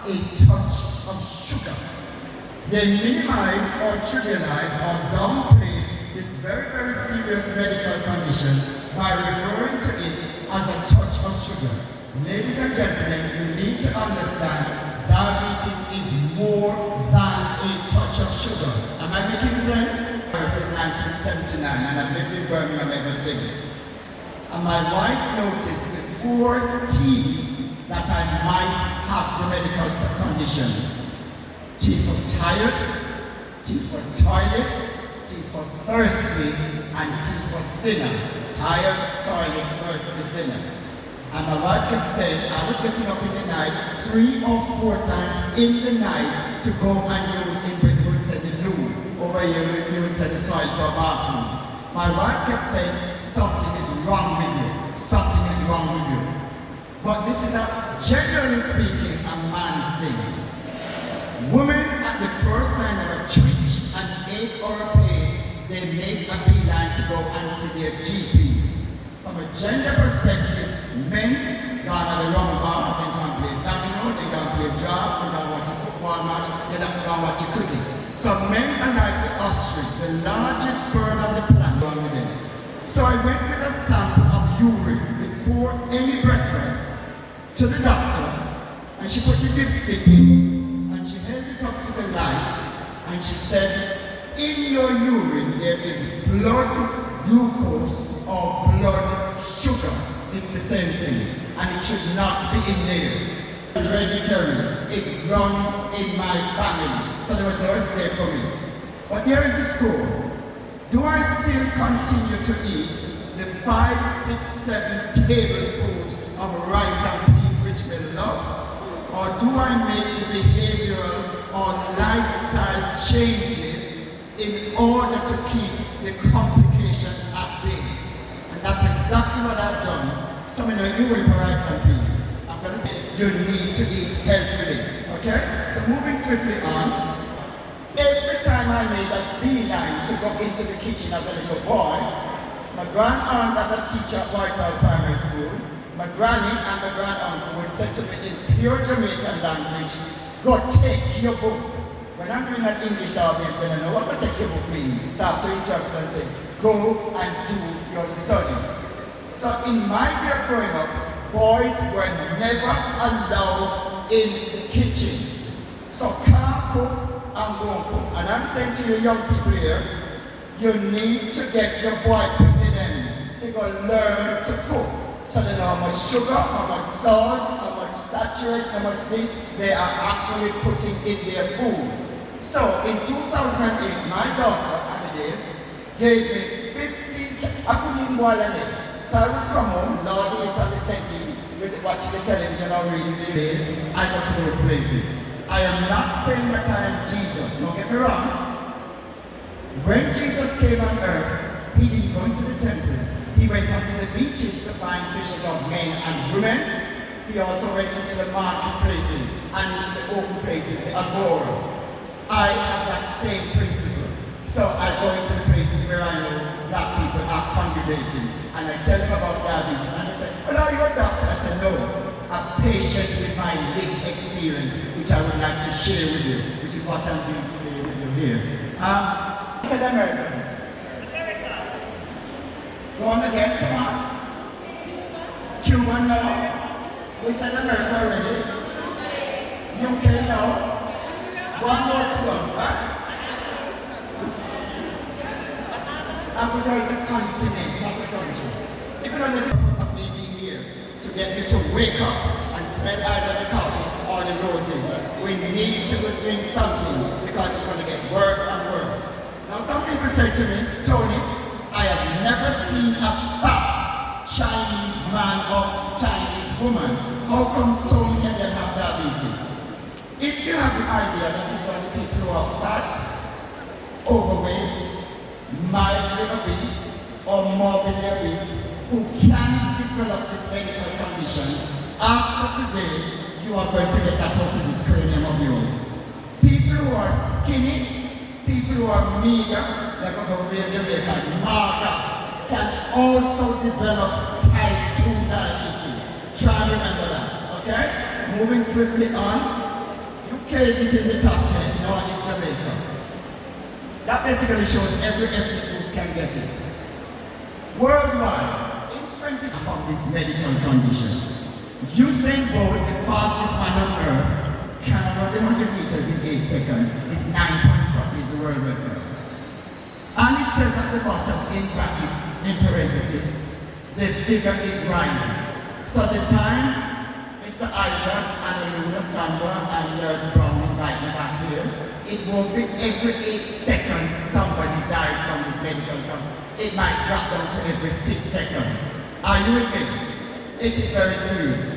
a touch of sugar. They minimize or trivialize or downplay this very, very serious medical condition by referring to it as a touch of sugar. Ladies and gentlemen, you need to understand diabetes is more than a touch of sugar. Am I making sense? In 1979, and I've lived in Birmingham ever since. And my wife noticed the 4 T's that I might have the medical condition. T for tired, T for toilet, T for thirsty, and T for thinner. Tired, toilet, thirsty, thinner. And my wife kept saying I was getting up in the night 3 or 4 times in the night to go and use in Britain would say the loo. Over here we would say the toilet or bathroom. My wife kept saying something is wrong with you. Something is wrong with you. But this is generally speaking a man's thing. Women at the first sign of a twitch, an ache or a pain, they make a beeline to go and see their GP. From a gender perspective, men gone at the wrong bar, they can't play domino, they can't play jazz, they can't watch a football match, they don't watch a cricket. So men are like the ostrich, the largest bird on the planet. So I went with a sample of urine before any breakfast to the doctor, and she put the dipstick in, and she held it up to the light, and she said, in your urine there is blood glucose or blood sugar. It's the same thing, and it should not be in there. Hereditary. It runs in my family, so there was no escape for me. But here is the score. Do I still continue to eat the 5, 6, 7 tablespoons of rice and peas which we love? Or do I make the behavioral or lifestyle changes in order to keep the complications at bay? And that's exactly what I've done. Some of you will eat rice and peas. I'm going to say you need to eat healthily. Okay? So moving swiftly on. Every time I made a beeline to go into the kitchen as a little boy, my grand-aunt as a teacher at Whitehall Primary School, my granny and my grand-uncle would say to me in pure Jamaican language, go take your book. When I'm doing that English audience, then I know what to take your book means. So I have to interpret and say, go and do your studies. So in my year growing up, boys were never allowed in the kitchen. So can't cook, and go and cook. And I'm saying to you young people here, you need to get your boy picking in to go learn to cook. So they know how much sugar, how much salt, how much saturates, how much this they are actually putting in their food. So in 2008, my daughter, Abigail, gave me 15, I couldn't even boil an egg. So I would come home, Lord, it on the setting, watching the television or reading the news, I go to those places. I am not saying that I am Jesus, don't get me wrong. When Jesus came on earth, he didn't go into the temples. He went onto the beaches to find fishes of men and women. He also went into the marketplaces and into the open places, the agora. I have that same principle. So I go into the places where I know that people are congregating, and I tell them about diabetes, and they say, well, are you a doctor? I said, no. A patient with my lived experience, which I would like to share with you, which is what I'm doing today with you here. He said America. Go on again, come on. Cuban now. We said America already. UK now. One more to go, right? Africa is a continent, not a country. If you don't know the purpose of me being here, to get you to wake up and smell either the coffee or the roses, we need to drink something because it's going to get worse and worse. Now some people say to me, Tony, I have never seen a fat Chinese man or Chinese woman. How come so many of them have diabetes? If you have the idea that it's only people who are fat, overweight, mildly obese, or morbidly obese, who can develop this medical condition, after today, you are going to get that out of this cranium of yours. People who are skinny, people who are meager, like over here in Jamaica, mager, can also develop type 2 diabetes. Try and remember that, okay? Moving swiftly on. cases in the top 10, North is Jamaica. That basically shows every ethnic group can get it. Worldwide, in 20 of this medical condition, Usain Bolt, the fastest man on earth, can run the 100 meters in 8 seconds. It's 9 points up is the world record. And it says at the bottom, in brackets, in parentheses, the figure is rising. So the time Mr. Isaacs and Luna Sandra and Nurse Brown invite me back here, it won't be every 8 seconds somebody dies from this medical condition. It might drop down to every 6 seconds. Are you with me? It is very serious.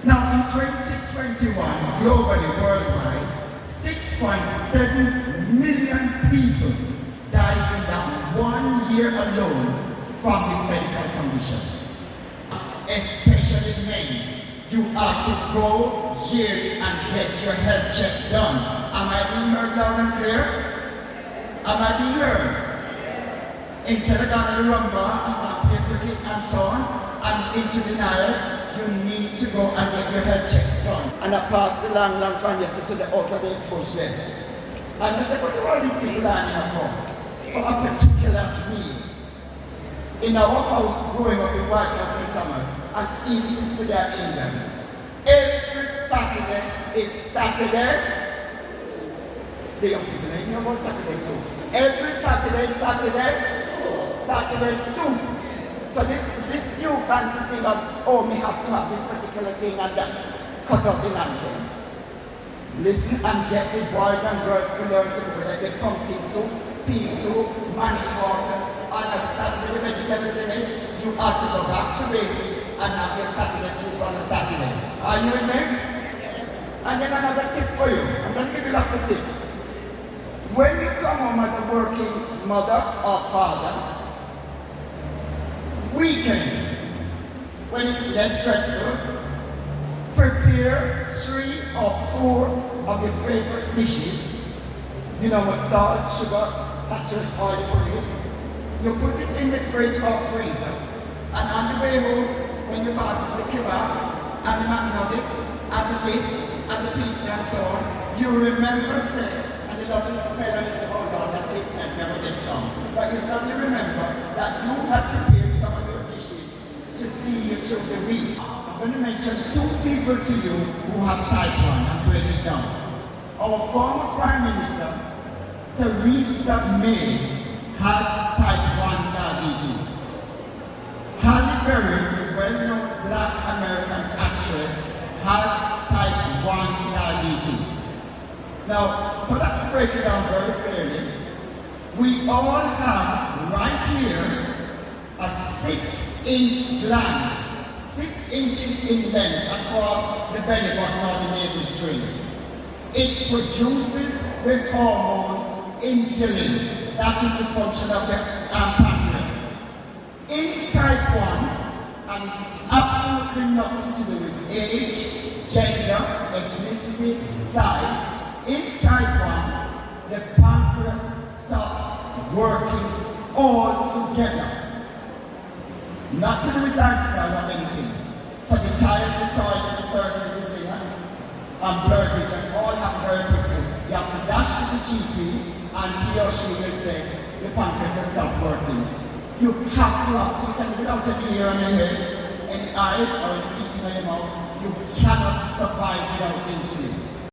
Now in 2021, globally, worldwide, 6.7 million people died in that 1 year alone from this medical condition. Especially men, you are to go yearly and get your health check done. Am I being heard loud and clear? Am I being heard? Instead of going to the rumba and play cricket and so on, and into denial, you need to go and get your health checks done. And I pass the long from yesterday to the outer day push there. And I said, what are all these people lining up for? For a particular need. In our house, growing up in White House in Summers, and even since we are in England, every Saturday is Saturday. The young people know about Saturday soup. Every Saturday soup. So this new fancy thing of, oh, we have to have this particular thing and that, cut out the nonsense. Listen and get the boys and girls to learn to do like the pumpkin soup, pea soup, manish water, and a Saturday the vegetables in it. You have to go back to basics and have your Saturday soup on a Saturday. Are you with me? And then another tip for you. I'm going to give you lots of tips. When you come home as a working mother or father, weekend, when it's less stressful, prepare 3 or 4 of your favorite dishes. You know what, salt, sugar, saturated oil, put it. You put it in the fridge or freezer. And on the way home, when you pass the kebab, and the McNuggets, and the this, and the pizza, and so on, you remember saying, and the lovely smell of this, oh God, that tastes nice, never did some. But you suddenly remember that you have prepared some of your dishes to see you through the week. I'm going to mention 2 people to you who have type 1 and break it down. Our former Prime Minister, Theresa May, has type 1 diabetes. Halle Berry, the well-known black American actress, has type 1 diabetes. Now, so that we break it down very clearly, we all have right here a 6-inch gland, 6 inches in length across the belly button or the navel string. It produces the hormone insulin. That is the function of the pancreas. In type 1, and it is absolutely nothing to do with age, gender, ethnicity, size, in type 1, the pancreas stops working altogether. Not to do with lifestyle or anything. So the tired, the toilet, the person, the thing, and blurred vision all happen very quickly. You have to dash to the GP and he or she will say the pancreas has stopped working. You have to have, you can without any ear on your head, any eyes or any teeth in your mouth, you cannot survive without insulin.